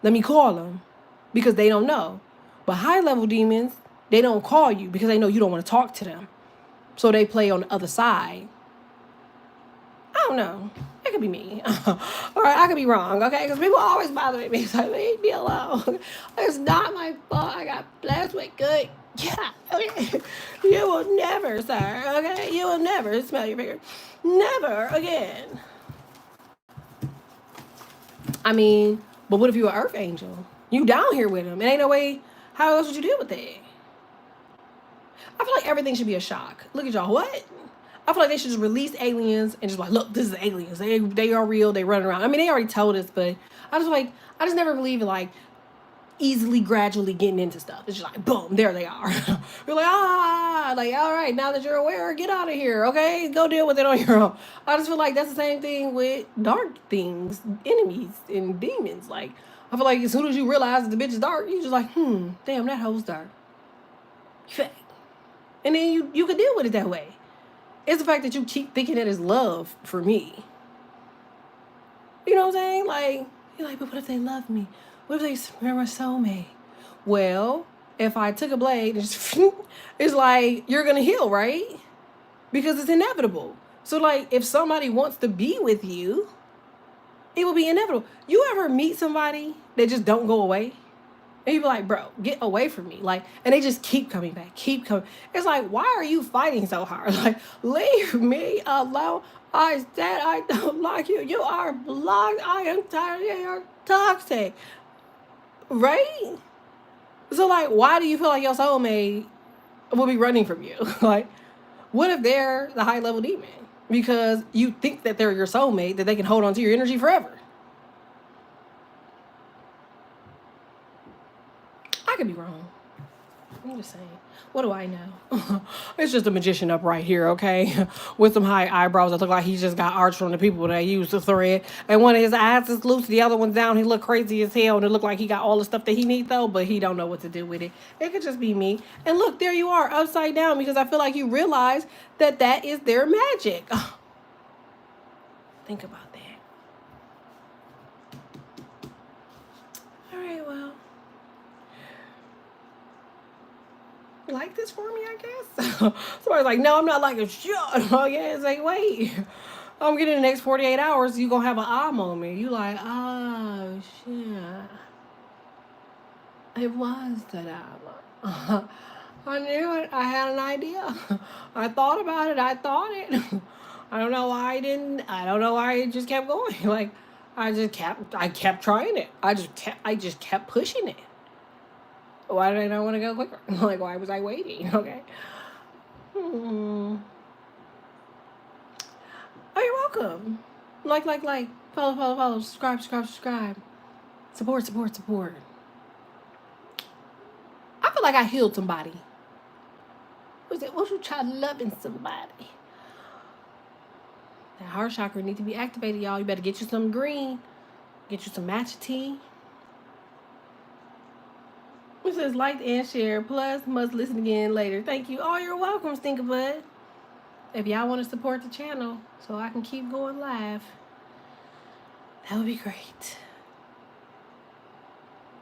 Let me call them because they don't know. But high level demons, they don't call you because they know you don't want to talk to them. So they play on the other side. I don't know. It could be me. Or I could be wrong, okay? Because people always bother me. So leave me alone. It's not my fault. I got blessed with good. Yeah, okay. You will never, sir, okay? You will never smell your finger. Never again. I mean, but what if you're an earth angel? You down here with him. It ain't no way. How else would you deal with that? I feel like everything should be a shock. Look at y'all. What? I feel like they should just release aliens and just like, look, this is aliens. They are real. They run around. I mean, they already told us, but I just never believe in like easily, gradually getting into stuff. It's just like, boom, there they are. You're like, like, all right, now that you're aware, get out of here, okay? Go deal with it on your own. I just feel like that's the same thing with dark things, enemies, and demons. Like, I feel like as soon as you realize that the bitch is dark, you just like, damn, that hoe's dark. And then you can deal with it that way. It's the fact that you keep thinking that it's love for me. You know what I'm saying? Like, you're like, but what if they love me? What if they're my soulmate? Well, if I took a blade and just, it's like, you're going to heal, right? Because it's inevitable. So, like, if somebody wants to be with you, it will be inevitable. You ever meet somebody that just don't go away? And you be like, bro, get away from me. Like, and they just keep coming back, keep coming. It's like, why are you fighting so hard? Like, leave me alone. I said I don't like you. You are blocked. I am tired. You're toxic. Right? So, like, why do you feel like your soulmate will be running from you? Like, what if they're the high level demon? Because you think that they're your soulmate, that they can hold on to your energy forever. I could be wrong. I'm just saying. What do I know? It's just a magician up right here, okay? With some high eyebrows that look like he just got arched from the people that use the thread. And one of his eyes is loose, the other one's down. He look crazy as hell, and it look like he got all the stuff that he needs, though, but he don't know what to do with it. It could just be me. And look, there you are, upside down, because I feel like you realize that that is their magic. Think about that. All right, well. Like this for me, I guess. Somebody's like, no, I'm not liking shit. Okay, it's like, wait, I'm getting the next 48 hours. You gonna have an ah moment. You like, oh shit, it was that album. I knew it. I had an idea. I thought about it. I thought it. I don't know why I didn't. I don't know why it just kept going. Like, I kept trying it. I just kept pushing it. Why did I not want to go quicker? Like, why was I waiting? Okay. Oh, you're welcome. Like. Follow. Subscribe. Support. I feel like I healed somebody. What you try loving somebody? That heart chakra need to be activated, y'all. You better get you some green. Get you some matcha tea. It says like and share. Plus, must listen again later. Thank you. Oh, you're welcome, Stinker Bud. If y'all want to support the channel so I can keep going live, that would be great.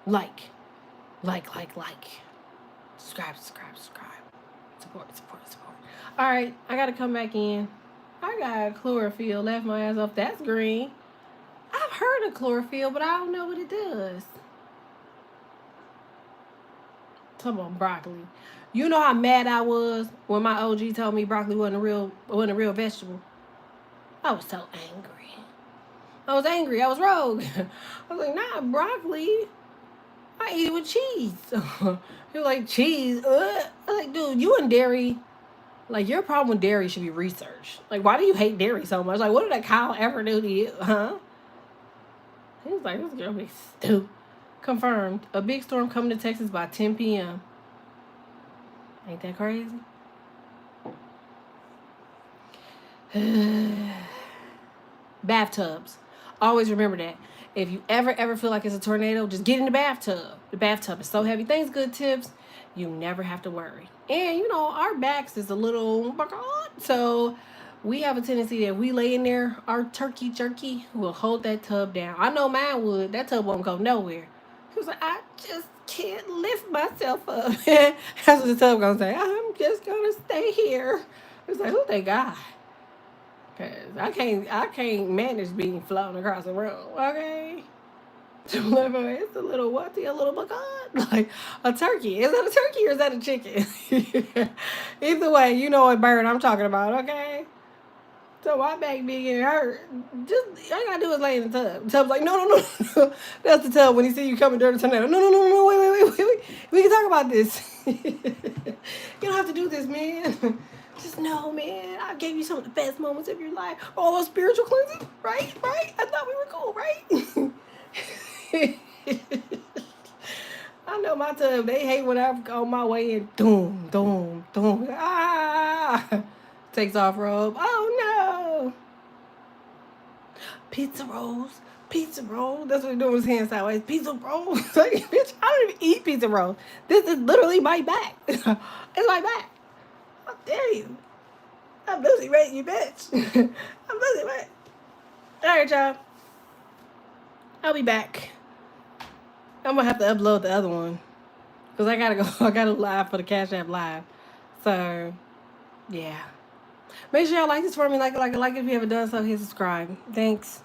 Like. Subscribe. Support. All right, I got to come back in. I got chlorophyll. Left my ass off. That's green. I've heard of chlorophyll, but I don't know what it does. Talking about broccoli. You know how mad I was when my OG told me broccoli wasn't a real vegetable. I was so angry. I was angry. I was rogue. I was like, nah, broccoli. I eat it with cheese. He was like, cheese? I was like, dude, you and dairy, like, your problem with dairy should be researched. Like, why do you hate dairy so much? Like, what did a cow ever do to you? Huh? He was like, this girl be stupid. Confirmed. A big storm coming to Texas by 10 p.m. Ain't that crazy? Bathtubs. Always remember that. If you ever feel like it's a tornado, just get in the bathtub. The bathtub is so heavy. Thanks, good tips. You never have to worry. And, you know, our backs is a little... So, we have a tendency that we lay in there, our turkey jerky will hold that tub down. I know mine would. That tub won't go nowhere. He was like, I just can't lift myself up. That's what the tub gonna say. I'm just gonna stay here. It's like, who they got? Cause I can't manage being flown across the room. Okay. It's a little what? A little pecan? Like a turkey. Is that a turkey or is that a chicken? Either way, you know what bird I'm talking about, okay? So my back being getting hurt. Just all you gotta do is lay in the tub. The tub's like, no. That's the tub when he see you coming during the tornado. No, wait. We can talk about this. You don't have to do this, man. Just know, man, I gave you some of the best moments of your life. All those spiritual cleansing, right? I thought we were cool, right? I know my tub, they hate when I'm on my way in. Doom. Ah! Takes off robe. Oh, no. Pizza rolls. That's what they're doing with his hands sideways. Pizza rolls. Like, bitch, I don't even eat pizza rolls. This is literally my back. It's my back. How dare you? I'm Lucy Ray, you bitch. I'm Lucy Ray. Alright, y'all. I'll be back. I'm gonna have to upload the other one. Because I gotta go. I gotta live for the Cash App Live. So, yeah. Make sure y'all like this for me. Like it if you haven't done so. Hit subscribe. Thanks.